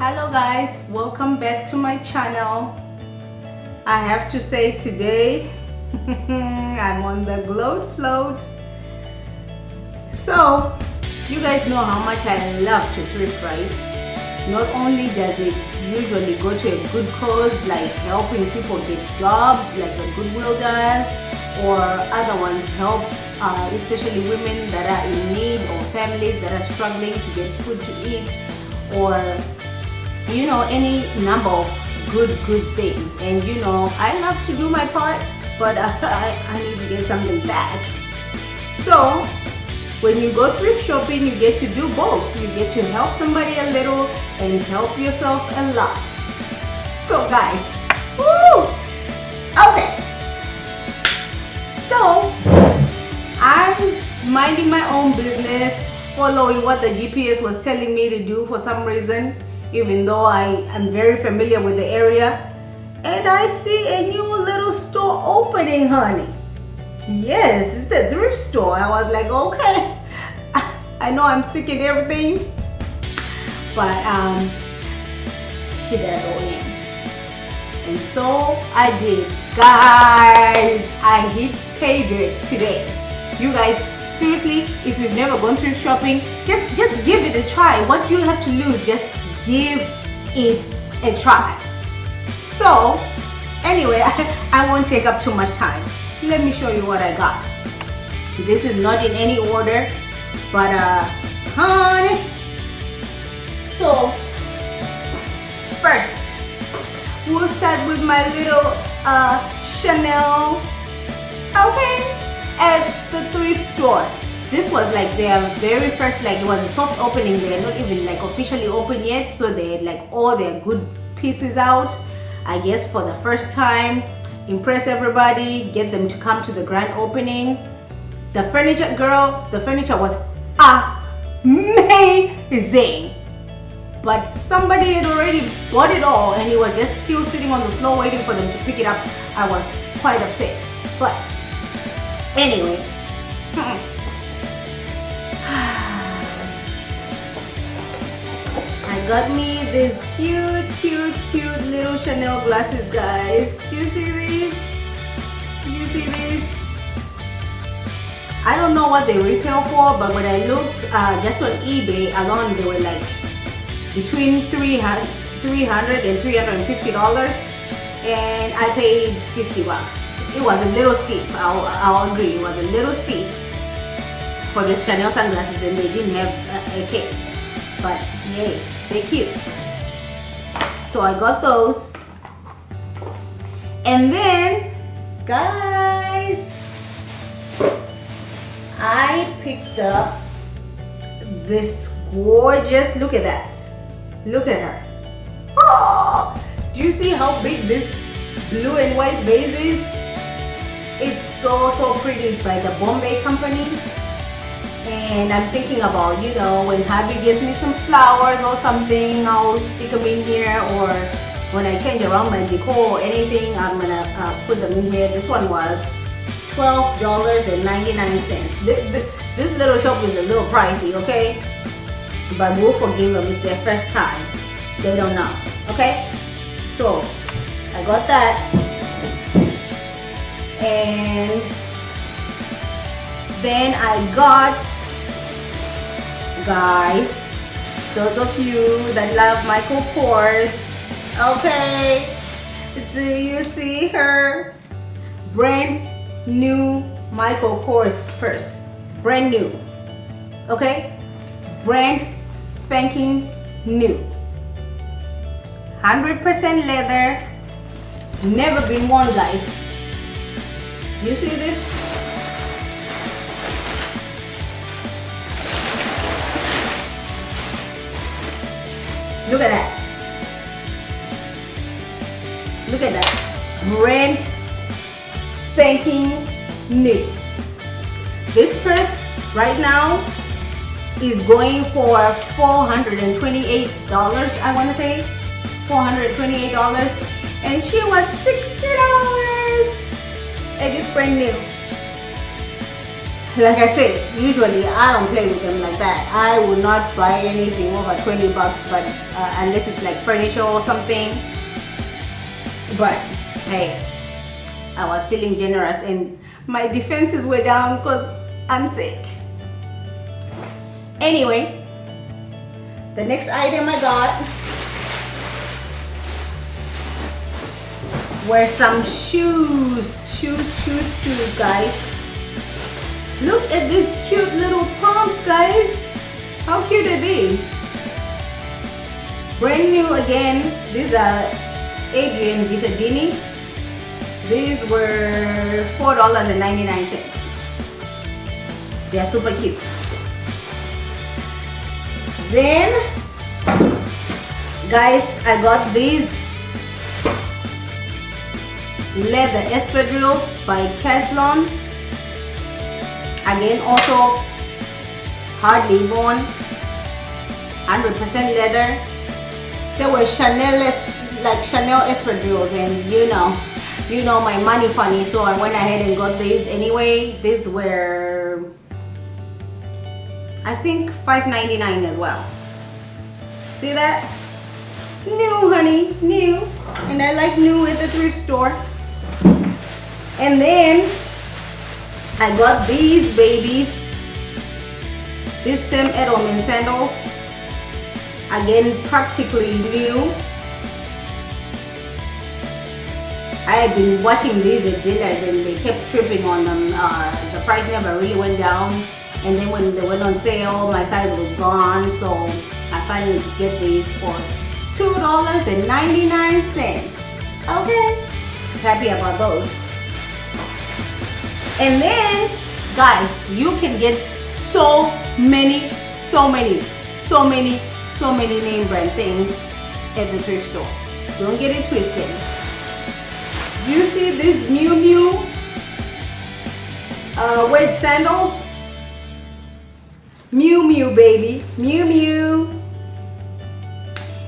Hello guys, welcome back to my channel. I have to say today I'm on the gloat float. So you guys know how much I love to thrift, right? Not only does it usually go to a good cause like helping people get jobs like the Goodwill does, or other ones help especially women that are in need or families that are struggling to get food to eat, or you know, any number of good things. And you know, I love to do my part, but I need to get something back. So when you go thrift shopping, you get to do both. You get to help somebody a little and help yourself a lot. So guys, woo! Okay, so I'm minding my own business, following what the GPS was telling me to do for some reason, even though I am very familiar with the area. And I see a new little store opening, honey. Yes, it's a thrift store. I was like, okay, I know I'm sick and everything, but she gotta go in. And so I did. Guys, I hit pay dirt today. You guys, seriously, if you've never gone thrift shopping, just give it a try. What do you have to lose? Just give it a try. So anyway, I won't take up too much time. Let me show you what I got. This is not in any order, but honey. So first, we'll start with my little Chanel, okay, at the thrift store. This was like their very first, like it was a soft opening. They are not even like officially open yet, so they had like all their good pieces out, I guess, for the first time. Impress everybody, get them to come to the grand opening. The furniture, girl, the furniture was amazing, but somebody had already bought it all and it was just still sitting on the floor waiting for them to pick it up. I was quite upset, but anyway, I got me these cute little Chanel glasses, guys. Do you see these? Do you see these? I don't know what they retail for, but when I looked just on eBay alone, they were like between $300 and $350, and I paid $50. It was a little steep. I'll agree, it was a little steep for the Chanel sunglasses, and they didn't have a case, but yay, they're cute. So I got those, and then guys, I picked up this gorgeous, look at that, look at her. Oh, do you see how big this blue and white vase is? It's so pretty. It's by the Bombay company. And I'm thinking about, you know, when hubby gives me some flowers or something, I'll stick them in here, or when I change around my decor or anything, I'm gonna put them in here. This one was $12.99. This little shop is a little pricey, okay? But we'll forgive them. It's their first time. They don't know, okay? So I got that. And then I got, guys, those of you that love Michael Kors, okay, do you see her? Brand new Michael Kors purse, brand new, okay, brand spanking new, 100% leather, never been worn, guys. You see this? Look at that. Look at that. Brand spanking new. This purse right now is going for $428, I want to say. $428. And she was $60. And it's brand new. like I said, usually I don't play with them like that. I would not buy anything over 20 bucks, but unless it's like furniture or something. But hey, I was feeling generous and my defenses were down because I'm sick. Anyway, the next item I got were some shoes. Shoes, guys. Look at these cute little pumps, guys. How cute are these? Brand new again. These are Adrian Vittadini. These were $4.99. They're super cute. Then, guys, I got these leather espadrilles by Caslon. Again, also hardly worn, 100% leather. They were Chanel espadrilles, and you know my money funny, so I went ahead and got these anyway. These were, I think, $5.99 as well. See that? New, honey, new. And I like new at the thrift store. And then I got these babies. These Sam Edelman sandals. Again, practically new. I had been watching these at dealers and they kept tripping on them. The price never really went down. And then when they went on sale, my size was gone. So I finally could get these for $2.99. Okay, happy about those. And then, guys, you can get so many name brand things at the thrift store. Don't get it twisted. Do you see these Miu wedge sandals? Miu baby, Miu.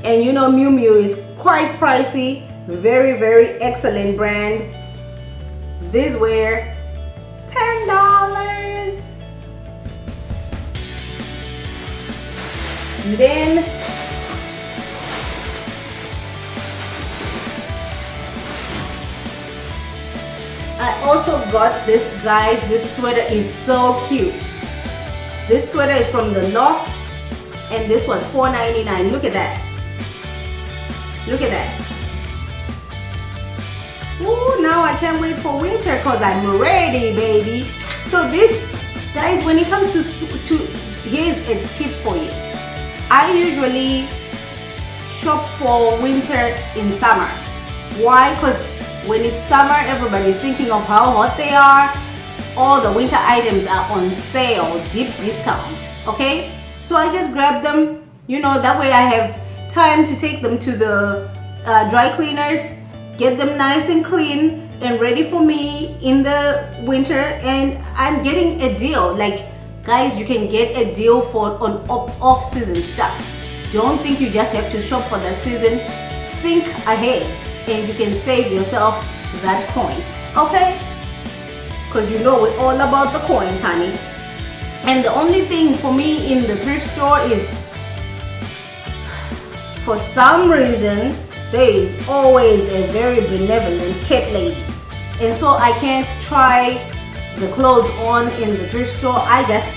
And you know Miu is quite pricey, very excellent brand. These were $10. And then I also got this, guys. This sweater is so cute. This sweater is from the Lofts and this was $4.99. Look at that. Look at that. Ooh, now I can't wait for winter because I'm ready, baby. So this, guys, when it comes to here's a tip for you. I usually shop for winter in summer. Why? Because when it's summer, everybody's thinking of how hot they are. All the winter items are on sale, deep discount. Okay, so I just grab them. You know, that way I have time to take them to the dry cleaners, get them nice and clean and ready for me in the winter. And I'm getting a deal. Like, guys, you can get a deal on off-season stuff. Don't think you just have to shop for that season. Think ahead and you can save yourself that point. Okay, because you know we're all about the coins, honey. And the only thing for me in the thrift store is, for some reason, there is always a very benevolent cat lady. And so I can't try the clothes on in the thrift store. I just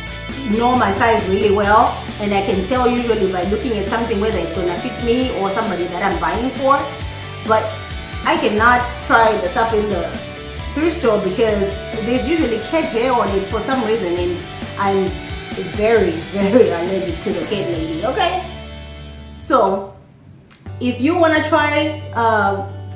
know my size really well, and I can tell usually by looking at something whether it's gonna fit me or somebody that I'm buying for. But I cannot try the stuff in the thrift store because there's usually cat hair on it for some reason, and I'm very allergic to the cat lady. Okay, so if you want to try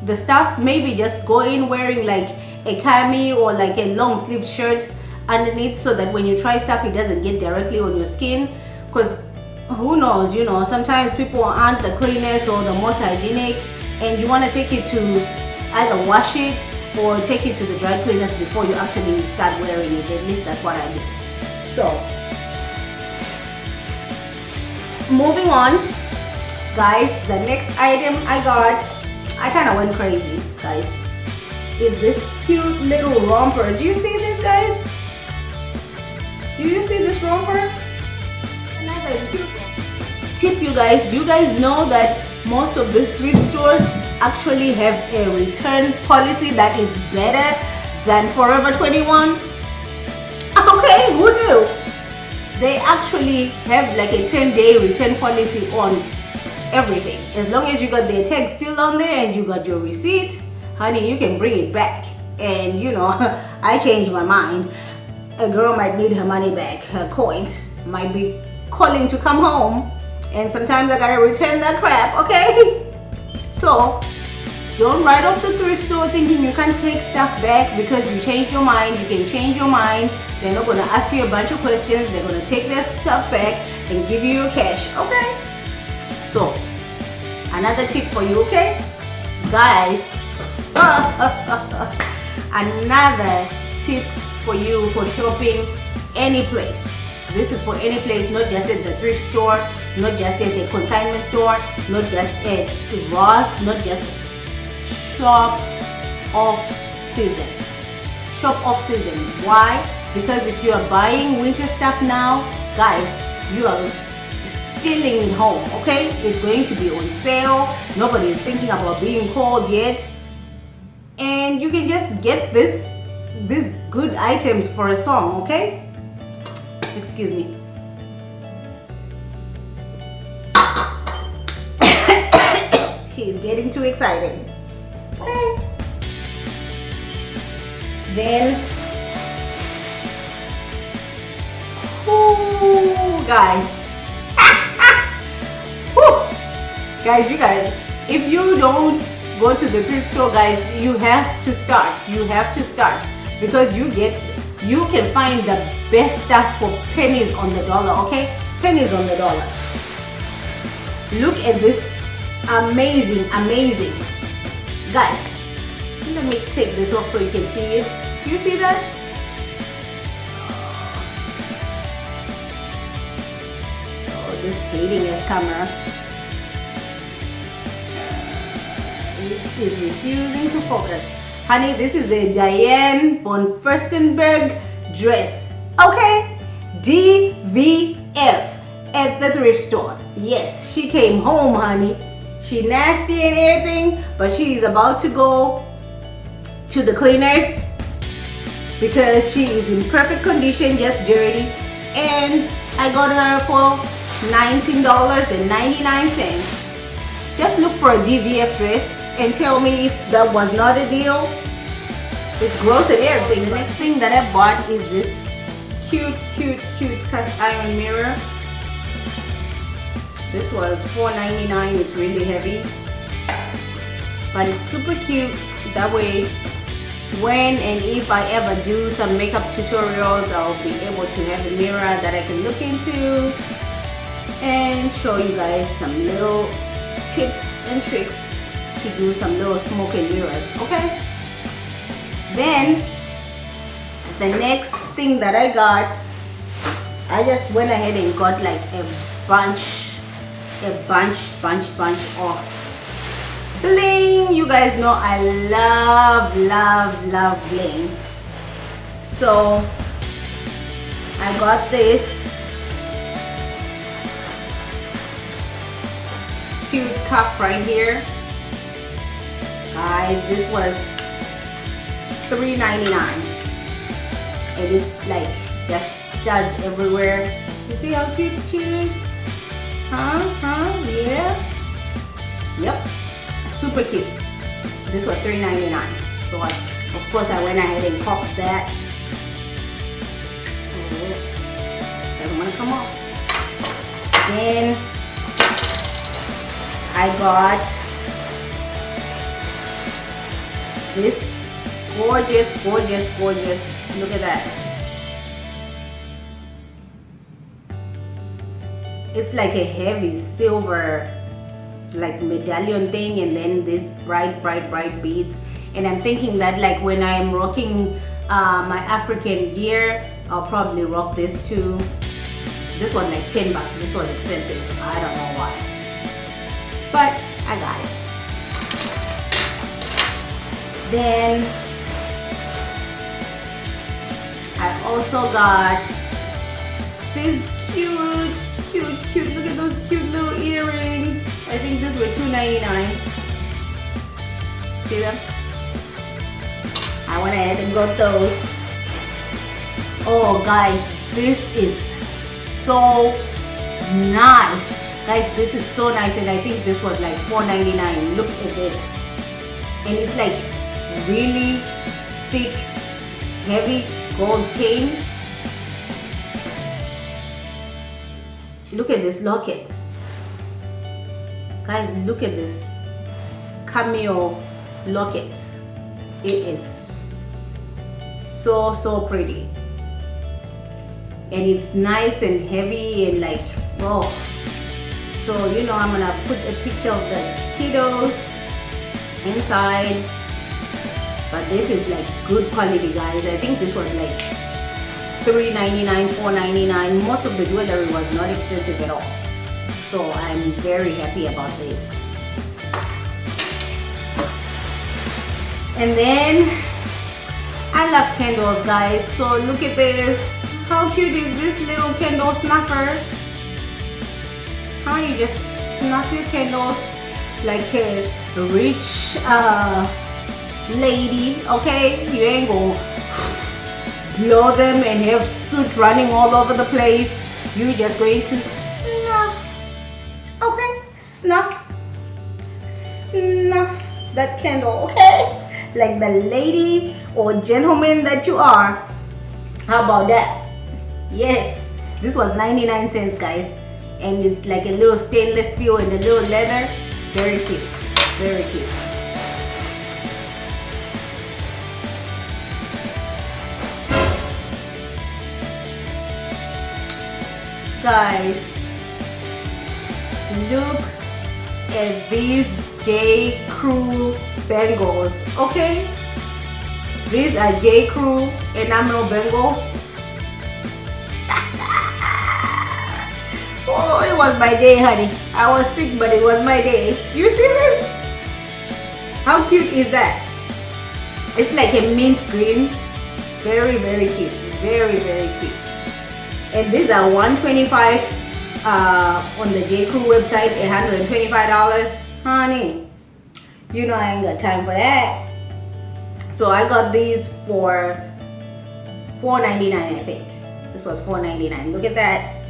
the stuff, maybe just go in wearing like a cami or like a long sleeve shirt underneath, so that when you try stuff it doesn't get directly on your skin. Because who knows, you know, sometimes people aren't the cleanest or the most hygienic, and you want to take it to either wash it or take it to the dry cleaners before you actually start wearing it. At least that's what I do. So moving on, guys, the next item I got, I kind of went crazy, guys, is this cute little romper. Do you see this, guys? Do you see this romper? Another tip, you guys. Do you guys know that most of the thrift stores actually have a return policy that is better than Forever 21? Okay, who knew? They actually have like a 10-day return policy on everything. As long as you got their tag still on there and you got your receipt, honey, you can bring it back. And you know, I changed my mind. A girl might need her money back, her coins might be calling to come home, and sometimes I gotta return that crap, okay? So don't write off the thrift store thinking you can't take stuff back because you changed your mind. You can change your mind. They're not gonna ask you a bunch of questions. They're gonna take their stuff back and give you your cash, okay? So another tip for you, okay? Guys, another tip for you for shopping any place. This is for any place, not just at the thrift store, not just at a consignment store, not just at Ross, not just shop off season. Shop off season. Why? Because if you are buying winter stuff now, guys, you are stealing it home, okay? It's going to be on sale. Nobody is thinking about being cold yet. And you can just get these good items for a song, okay? Excuse me. She's getting too excited. Okay. Then, guys. Guys, you guys, if you don't go to the thrift store, guys, you have to start. You have to start because you can find the best stuff for pennies on the dollar, okay? Pennies on the dollar. Look at this amazing, guys. Let me take this off so you can see it. You see that? Oh, this hating this camera. It is refusing to focus. Honey, this is a Diane von Furstenberg dress. Okay? DVF at the thrift store. Yes, she came home, honey. She nasty and everything, but she is about to go to the cleaners because she is in perfect condition, just dirty. And I got her for $19.99. Just look for a DVF dress and tell me if that was not a deal. It's gross and everything. The next thing that I bought is this cute cast iron mirror. This was $4.99. It's really heavy, but it's super cute. That way, when and if I ever do some makeup tutorials, I'll be able to have a mirror that I can look into and show you guys some little tips and tricks to do some little smoking mirrors, okay? Then the next thing that I got, I just went ahead and got like a bunch of bling. You guys know I love bling. So I got this cute cuff right here. Guys, this was $3.99 and it's like just studs everywhere. You see how cute she is? Yeah. Yep. Super cute. This was $3.99. So of course I went ahead and popped that. Doesn't want to come off. Then I got this gorgeous, look at that. It's like a heavy silver like medallion thing, and then this bright beads. And I'm thinking that like when I'm rocking my African gear, I'll probably rock this too. This was like $10. This was expensive. I don't know why, but I got it. Then I also got these cute, look at those cute little earrings. I think these were $2.99. See them? I went ahead and got those. Oh guys, this is so nice. Guys, this is so nice, and I think this was like $4.99. Look at this. And it's like really thick, heavy gold chain. Look at this locket. Guys, look at this cameo locket. It is so pretty. And it's nice and heavy and like, whoa. So, you know, I'm gonna put a picture of the kiddos inside. But this is like good quality, guys. I think this was like $3.99, $4.99. Most of the jewelry was not expensive at all. So I'm very happy about this. And then I love candles, guys. So look at this. How cute is this little candle snuffer? How you just snuff your candles like a rich lady, okay? You ain't gonna blow them and have soot running all over the place. You're just going to snuff, okay? Snuff that candle, okay? Like the lady or gentleman that you are. How about that? Yes, this was 99 cents, guys. And it's like a little stainless steel and a little leather. Very cute, very cute. Guys, look at these J.Crew bangles, okay? These are J.Crew enamel bangles. Oh, it was my day, honey. I was sick, but it was my day. You see this? How cute is that? It's like a mint green. Very cute. Very cute. And these are $125 on the J.Crew website, $125. Honey, you know I ain't got time for that. So I got these for $4.99, I think. This was $4.99. Look at that.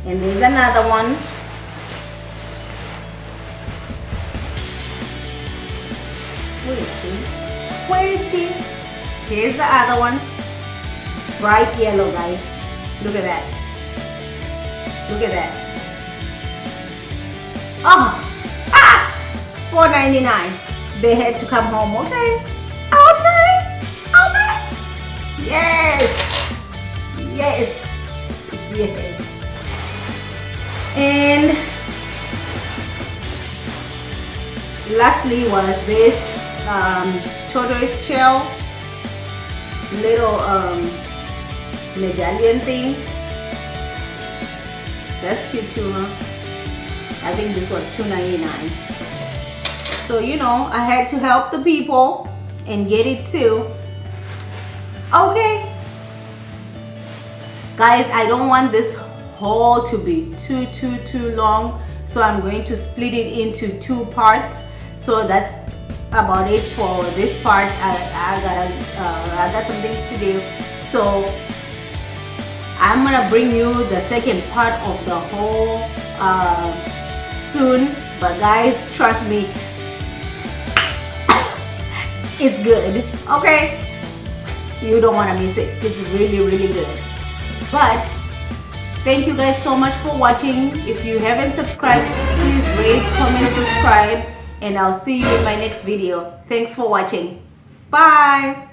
And there's another one. Where is she? Where is she? Here's the other one. Bright yellow, guys. Look at that. Look at that. Oh! Ah! $4.99. They had to come home, okay? Okay! Okay! Yes! Yes! Yes! And lastly was this tortoise shell little medallion thing. That's cute too, huh? I think this was $2.99. So, you know, I had to help the people and get it too. Okay. Guys, I don't want this haul to be too long, so I'm going to split it into 2 parts. So that's about it for this part. I got some things to do, so I'm gonna bring you the second part of the haul soon. But guys, trust me, it's good, okay? You don't want to miss it. It's really good. But thank you guys so much for watching. If you haven't subscribed, please rate, comment, subscribe, and I'll see you in my next video. Thanks for watching. Bye.